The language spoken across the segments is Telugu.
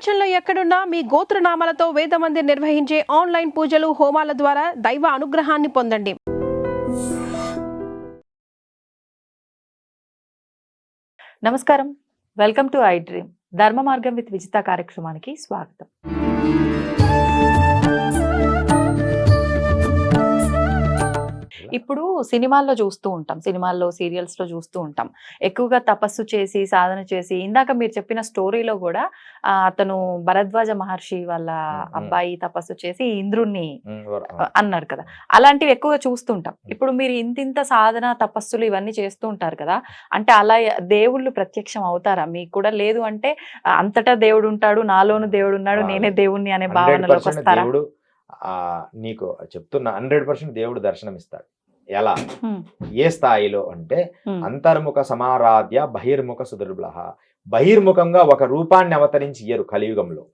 ప్రపంచంలో ఎక్కడున్నా మీ గోత్రనామాలతో వేదమందిర్ నిర్వహించే ఆన్లైన్ పూజలు హోమాల ద్వారా దైవ అనుగ్రహాన్ని పొందండి. నమస్కారం, వెల్కమ్ టు ఐ డ్రీమ్ ధర్మ మార్గం విత్ విజిత కార్యక్రమానికి స్వాగతం. ఇప్పుడు సినిమాల్లో చూస్తూ ఉంటాం, సినిమాల్లో సీరియల్స్ లో చూస్తూ ఉంటాం, ఎక్కువగా తపస్సు చేసి సాధన చేసి, ఇందాక మీరు చెప్పిన స్టోరీలో కూడా అతను భరద్వాజ మహర్షి వాళ్ళ అబ్బాయి తపస్సు చేసి ఇంద్రుణ్ణి అన్నారు కదా, అలాంటివి ఎక్కువగా చూస్తుంటాం. ఇప్పుడు మీరు ఇంతింత సాధన తపస్సులు ఇవన్నీ చేస్తూ ఉంటారు కదా, అంటే అలా దేవుళ్ళు ప్రత్యక్షం అవుతారా మీకు కూడా? లేదు అంటే అంతటా దేవుడు ఉంటాడు, నాలోను దేవుడు ఉన్నాడు, నేనే దేవుణ్ణి అనే భావనలోకి వస్తారా? నీకు చెప్తున్నా, 100% దేవుడు దర్శనం ఇస్తాడు. ఎలా, ఏ స్థాయిలో అంటే అంతర్ముఖ సమారాధ్య బహిర్ముఖ సుదుర్లభ. బహిర్ముఖంగా ఒక రూపాన్ని అవతరించి ఇయ్యరు కలియుగంలో,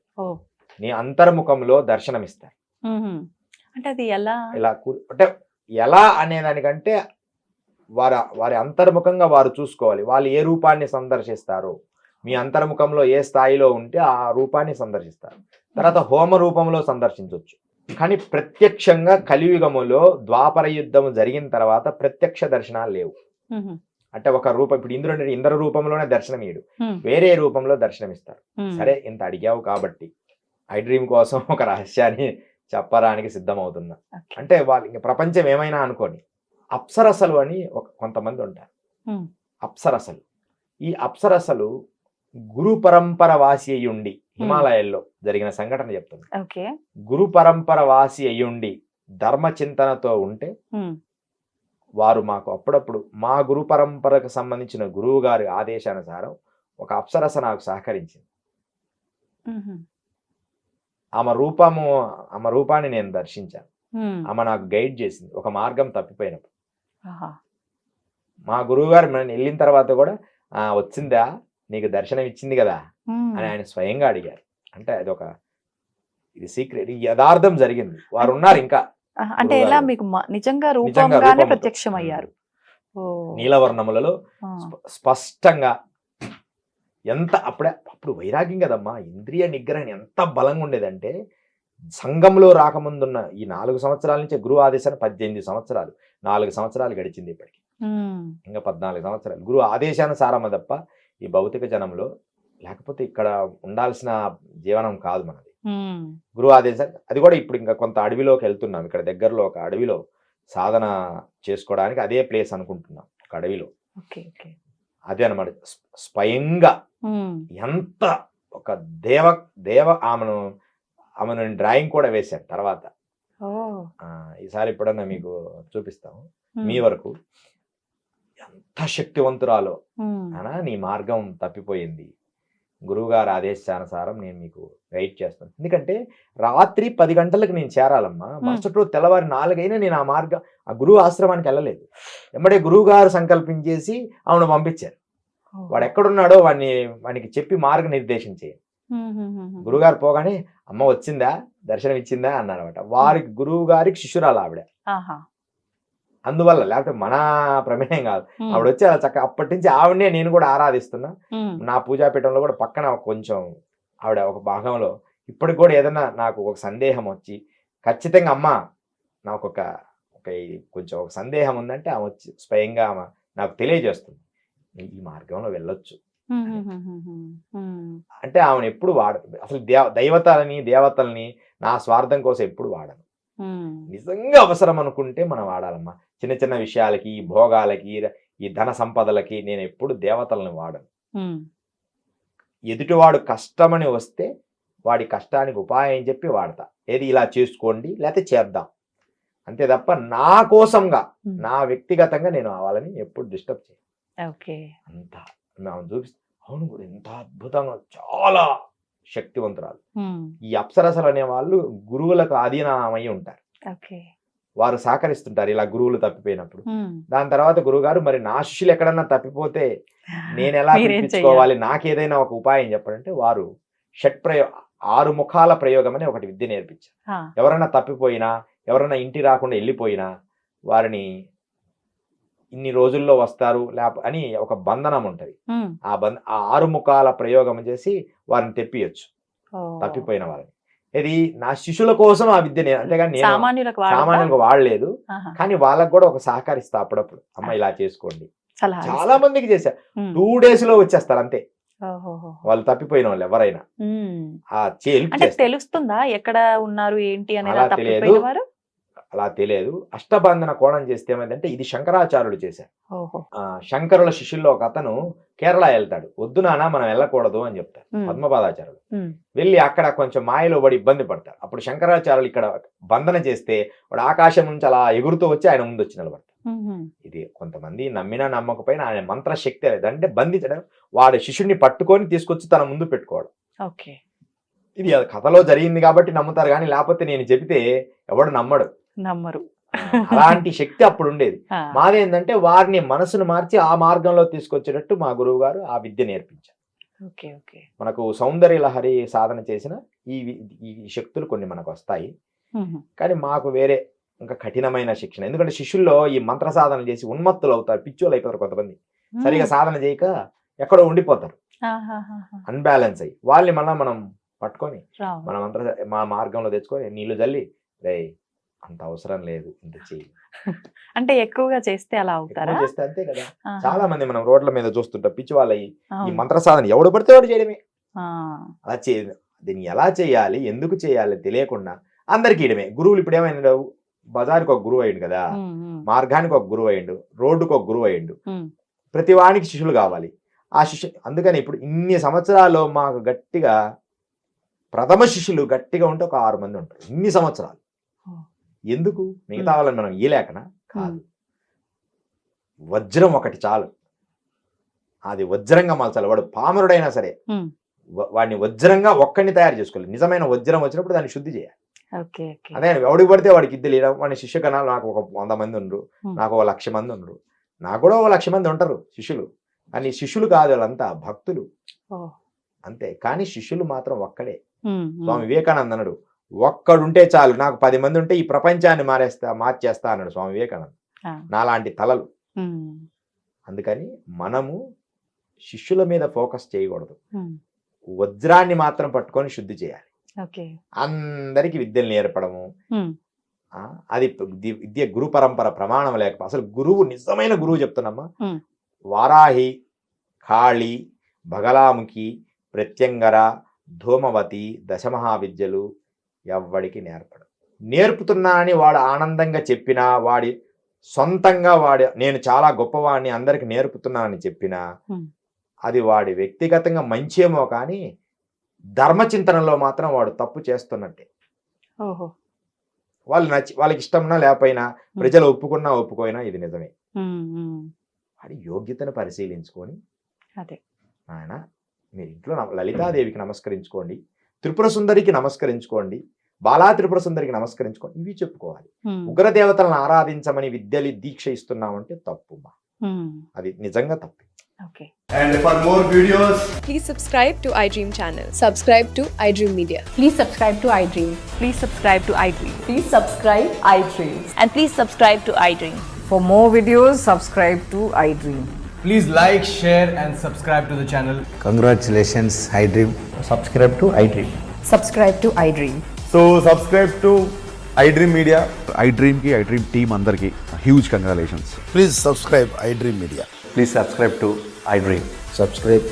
నీ అంతర్ముఖంలో దర్శనమిస్తారు. అంటే అది ఎలా? ఇలా అంటే ఎలా అనేదానికంటే వారి అంతర్ముఖంగా వారు చూసుకోవాలి, వాళ్ళు ఏ రూపాన్ని సందర్శిస్తారు. మీ అంతర్ముఖంలో ఏ స్థాయిలో ఉంటే ఆ రూపాన్ని సందర్శిస్తారు. తర్వాత హోమ రూపంలో సందర్శించవచ్చు. కానీ ప్రత్యక్షంగా కలియుగములో ద్వాపర యుద్ధము జరిగిన తర్వాత ప్రత్యక్ష దర్శనాలు లేవు. అంటే ఒక రూపం, ఇప్పుడు ఇంద్ర రూపంలోనే దర్శనమీయుడు, వేరే రూపంలో దర్శనమిస్తారు. సరే, ఇంత అడిగావు కాబట్టి ఐ డ్రీమ్ కోసం ఒక రహస్యాన్ని చెప్పడానికి సిద్ధమవుతున్నా. అంటే వాళ్ళు ప్రపంచం ఏమైనా అనుకోని, అప్సరసలు అని కొంతమంది ఉంటారు. అప్సరసలు, ఈ అప్సరసలు గురు పరంపర వాసి అయ్యుండి, హిమాలయాల్లో జరిగిన సంఘటన చెప్తుంది. గురు పరంపర వాసి అయ్యుండి ధర్మ చింతనతో ఉంటే వారు మాకు అప్పుడప్పుడు మా గురు పరంపరకు సంబంధించిన గురువు గారి ఆదేశానుసారం ఒక అప్సరస నాకు సహకరించింది. ఆమె రూపాన్ని నేను దర్శించాను. ఆమె నాకు గైడ్ చేసింది ఒక మార్గం తప్పిపోయినప్పుడు. మా గురువు గారు నేను వెళ్ళిన తర్వాత కూడా వచ్చిందా, నీకు దర్శనం ఇచ్చింది కదా అని ఆయన స్వయంగా అడిగారు. అంటే అదొక ఇది సీక్రెట్, యథార్థం జరిగింది. వారు ఉన్నారు ఇంకా. అంటే ఎలా మీకు నిజంగా రూపంగానే ప్రత్యక్షం అయ్యారు? నీలవర్ణములలో స్పష్టంగా. ఎంత అప్పుడు వైరాగ్యం కదమ్మా, ఇంద్రియ నిగ్రహం ఎంత బలంగా ఉండేదంటే, సంఘంలో రాకముందున్న ఈ 4 సంవత్సరాల నుంచి గురువు ఆదేశాన్ని 18 సంవత్సరాలు, 4 సంవత్సరాలు గడిచింది ఇప్పటికి, ఇంకా 14 సంవత్సరాలు గురువు ఆదేశానుసారమ తప్ప ఈ భౌతిక జనంలో లేకపోతే ఇక్కడ ఉండాల్సిన జీవనం కాదు మనది. గురువు ఆదేశం, అది కూడా ఇప్పుడు ఇంకా కొంత అడవిలోకి వెళ్తున్నాం. ఇక్కడ దగ్గరలో ఒక అడవిలో సాధన చేసుకోవడానికి అదే ప్లేస్ అనుకుంటున్నాం, ఒక అడవిలో. అదే అనమాట, స్వయంగా ఎంత ఒక దేవ ఆమెను డ్రాయింగ్ కూడా వేశాను తర్వాత. ఈసారి ఎప్పుడన్నా మీకు చూపిస్తాము మీ వరకు. ఎంత శక్తివంతురాలో అనా, నీ మార్గం తప్పిపోయింది, గురువుగారి ఆదేశానుసారం నేను మీకు గైడ్ చేస్తాను. ఎందుకంటే రాత్రి 10 గంటలకు నేను చేరాలమ్మా, మరుసటి రోజు తెల్లవారి 4 అయినా నేను ఆ గురువు ఆశ్రమానికి వెళ్ళలేదు. వెంబడే గురువు గారు సంకల్పించేసి ఆమెను పంపించారు. వాడు ఎక్కడున్నాడో వానికి చెప్పి మార్గనిర్దేశం చేయండి. గురువుగారు పోగానే అమ్మ వచ్చిందా, దర్శనం ఇచ్చిందా అన్నారన్నమాట. వారికి గురువు గారికి శిష్యురాలు ఆవిడ. అందువల్ల, లేకపోతే మన ప్రమేయం కాదు, ఆవిడ వచ్చి అలా చక్కగా అప్పటి నుంచి ఆవిడనే నేను కూడా ఆరాధిస్తున్నా. నా పూజాపీఠంలో కూడా పక్కన కొంచెం ఆవిడ ఒక భాగంలో ఇప్పటికి కూడా ఏదైనా నాకు ఒక సందేహం వచ్చి ఖచ్చితంగా అమ్మ నాకు కొంచెం ఒక సందేహం ఉందంటే ఆమె వచ్చి స్వయంగా ఆమె నాకు తెలియజేస్తుంది, ఈ మార్గంలో వెళ్ళొచ్చు. అంటే ఆమెను ఎప్పుడు అసలు దేవతల్ని నా స్వార్థం కోసం ఎప్పుడు వాడను. నిజంగా అవసరం అనుకుంటే మనం వాడాలమ్మా. చిన్న చిన్న విషయాలకి, ఈ భోగాలకి, ఈ ధన సంపదలకి నేను ఎప్పుడు దేవతలను వాడను. ఎదుటివాడు కష్టమని వస్తే వాడి కష్టానికి ఉపాయం చెప్పి వాడతా. ఏది ఇలా చేసుకోండి లేకపోతే చేద్దాం అంతే తప్ప నా కోసంగా, నా వ్యక్తిగతంగా నేను అవ్వాలని ఎప్పుడు డిస్టర్బ్ చేయను. అంత చూపిస్తా. అవును కూడా ఎంత అద్భుతంగా, చాలా శక్తివంతురాలు. ఈ అప్సరసలు అనే వాళ్ళు గురువులకు అధీనమై ఉంటారు. వారు సహకరిస్తుంటారు ఇలా గురువులు తప్పిపోయినప్పుడు. దాని తర్వాత గురువుగారు, మరి నా శిష్యులు ఎక్కడన్నా తప్పిపోతే నేను ఎలా పిలిపించుకోవాలి, నాకేదైనా ఒక ఉపాయం చెప్పాలంటే వారు 6 ముఖాల ప్రయోగం అని ఒకటి విద్య నేర్పించారు. ఎవరైనా తప్పిపోయినా, ఎవరైనా ఇంటి రాకుండా వెళ్ళిపోయినా వారిని ఇన్ని రోజుల్లో వస్తారు అని ఒక బంధనం ఉంటది. ఆ 6 ముఖాల ప్రయోగం చేసి వారిని తెప్పియచ్చు. తప్పిపోయిన వాళ్ళని. ఇది నా శిష్యుల కోసం ఆ విద్య అంతేగాని నేను సామాన్యులకు సామాన్యులకు వాడలేదు. ఆహా. కానీ వాళ్ళకు కూడా ఒక సహకరిస్తా అప్పుడప్పుడు, అమ్మ ఇలా చేసుకోండి. సలహా చాలా మందికి చేశారు, 2 days లో వచ్చేస్తారు అంతే ఓహోహో. వాళ్ళు తప్పిపోయిన వాళ్ళు ఎవరైనా. ఆ help అంటే చేస్తారు. తెలుస్తుందా ఎక్కడ ఉన్నారు ఏంటి అనేది అలా తప్పిపోయిన తెలియదు. వారు? అలా తెలియదు. అష్టబంధన కోణం చేస్తే ఏమైందంటే ఇది శంకరాచార్యులు చేశారు. ఓహో. శంకరుల శిష్యుల్లో ఒక అతను కేరళ వెళ్తాడు. వద్దు నాన్న మనం వెళ్ళకూడదు అని చెప్తారు పద్మపాదాచార్యులు. వెళ్ళి అక్కడ కొంచెం మాయలో పడి ఇబ్బంది పడతారు. అప్పుడు శంకరాచార్యులు ఇక్కడ బంధన చేస్తే వాడు ఆకాశం నుంచి అలా ఎగురుతూ వచ్చి ఆయన ముందు వచ్చి నిలబడతారు. ఇది కొంతమంది నమ్మినా నమ్మకపోయినా ఆయన మంత్రశక్తి లేదంటే బంధించడం, వాడి శిష్యుడిని పట్టుకొని తీసుకొచ్చి తన ముందు పెట్టుకోవడం. ఓకే. ఇది కథలో జరిగింది కాబట్టి నమ్ముతారు, కానీ లేకపోతే నేను చెబితే ఎవడు నమ్మరు. అలాంటి శక్తి అప్పుడు ఉండేది. మాదేంటంటే వారిని మనసును మార్చి ఆ మార్గంలో తీసుకొచ్చేటట్టు మా గురువు గారు ఆ విద్య నేర్పించారు. Okay okay. మనకు సౌందర్య లహరి సాధన చేసిన ఈ శక్తులు కొన్ని మనకు వస్తాయి, కానీ మాకు వేరే ఇంకా కఠినమైన శిక్షణ. ఎందుకంటే శిష్యుల్లో ఈ మంత్ర సాధన చేసి ఉన్మత్తులు అవుతారు, పిచ్చోళ్ళు అయిపోతారు. కొంతమంది సరిగా సాధన చేయక ఎక్కడో ఉండిపోతారు, అన్బ్యాలెన్స్ అయ్యి. వాళ్ళని మళ్ళీ మనం పట్టుకొని మన మా మార్గంలో తెచ్చుకొని నీళ్లు జల్లి, రే అంత అవసరం లేదు ఇంత చెయ్యి అంటే ఎక్కువగా చేస్తే అలా అవుతారా? చేస్తే అంతే కదా. చాలా మంది మనం రోడ్ల మీద చూస్తుంటాం పిచ్చి వాళ్ళయి ఈ మంత్ర సాధన ఎవడు పడితే వాడు చేయడమే. అలా దీన్ని ఎలా చేయాలి, ఎందుకు చేయాలి తెలియకుండా అందరికి ఇయడమే. గురువులు ఇప్పుడు ఏమైనా బజార్కి ఒక గురువు అయ్యిండు కదా, మార్గానికి ఒక గురువు అయ్యిండు, రోడ్డుకు ఒక గురువు అయ్యిండు. ప్రతి వానికి శిష్యులు కావాలి. ఆ అందుకని ఇప్పుడు ఇన్ని సంవత్సరాల్లో మాకు గట్టిగా ప్రథమ శిష్యులు గట్టిగా ఉంటే ఒక 6 మంది ఉంటారు. ఇన్ని సంవత్సరాలు ఎందుకు? మిగతా వాళ్ళని మనం ఇయలేకనా? కాదు, వజ్రం ఒకటి చాలు, అది వజ్రంగా మలచాలి. వాడు పామరుడైనా సరే వాడిని వజ్రంగా ఒక్కడిని తయారు చేసుకోవాలి. నిజమైన వజ్రం వచ్చినప్పుడు దాన్ని శుద్ధి చేయాలి. అదే ఎవడికి పడితే వాడికి ఇద్దరు లేడం. వాడి శిష్య కణాలు నాకు ఒక 100 మంది ఉండరు, నాకు 1,00,000 మంది ఉండరు, నాకు కూడా 1,00,000 మంది ఉంటారు శిష్యులు. కానీ శిష్యులు కాదు, వాళ్ళంతా భక్తులు అంతే. కానీ శిష్యులు మాత్రం ఒక్కడే. స్వామి వివేకానంద అన్నాడు, ఒక్కడుంటే చాలు, నాకు 10 మంది ఉంటే ఈ ప్రపంచాన్ని మార్చేస్తా అన్నాడు స్వామి వివేకానంద. నాలాంటి తలలు. అందుకని మనము శిష్యుల మీద ఫోకస్ చేయకూడదు, వజ్రాన్ని మాత్రం పట్టుకొని శుద్ధి చేయాలి. అందరికి విద్యలు నేర్పడము, అది విద్య గురు పరంపర ప్రమాణం లేకపోతే అసలు గురువు నిజమైన గురువు చెప్తున్నామ్మా. వారాహి, కాళి, బగలాముఖి, ప్రత్యంగర, ధూమవతి, దశమహావిద్యలు ఎవ్వడికి నేర్పడు. నేర్పుతున్నానని వాడు ఆనందంగా చెప్పినా, వాడి సొంతంగా నేను చాలా గొప్పవాడిని అందరికి నేర్పుతున్నానని చెప్పినా అది వాడి వ్యక్తిగతంగా మంచేమో, కానీ ధర్మచింతనలో మాత్రం వాడు తప్పు చేస్తున్నట్టే. వాళ్ళకి ఇష్టంనా లేకపోయినా, ప్రజలు ఒప్పుకున్నా ఇది నిజమే. వాడి యోగ్యతను పరిశీలించుకొని ఆయన మీరు ఇంట్లో లలితాదేవికి నమస్కరించుకోండి, త్రిపుర సుందరికి నమస్కరించుకోండి, బాలా త్రిపుర సుందరికి నమస్కరించుకోండి, ఇవి చెప్పుకోవాలి. ఉగ్రదేవతలను ఆరాధించమని విద్యలు దీక్ష ఇస్తున్నామంటే తప్పు, అది నిజంగా తప్పు. And for more videos, please subscribe to iDream channel. Subscribe to iDream Media. Please subscribe to iDream. Please subscribe to iDream. Please subscribe iDream. And please subscribe to iDream. For more videos, subscribe to iDream. please like, share and subscribe to the channel. Congratulations, iDream. Subscribe to iDream. Subscribe to iDream. So subscribe to iDream Media. iDream ki iDream team andarki huge congratulations. Please subscribe iDream Media. Please subscribe to iDream. Subscribe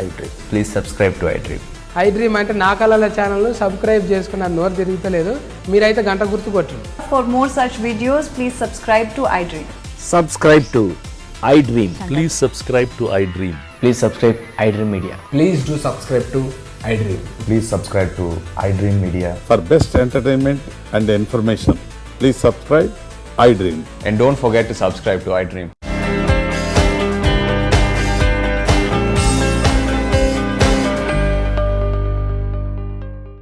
iDream. Please subscribe to iDream. iDream అంటే నా కళల ఛానల్ సబ్స్క్రైబ్ చేసుకున్న నోరు తిరుగుతలేదు, మీరైతే గంట గుర్తు కొట్టండి. For more such videos, please subscribe to iDream. Subscribe to iDream. Please subscribe to iDream. Please subscribe iDream Media. Please do subscribe to iDream. Please subscribe to iDream Media. For best entertainment and information, please subscribe iDream. And don't forget to subscribe to iDream.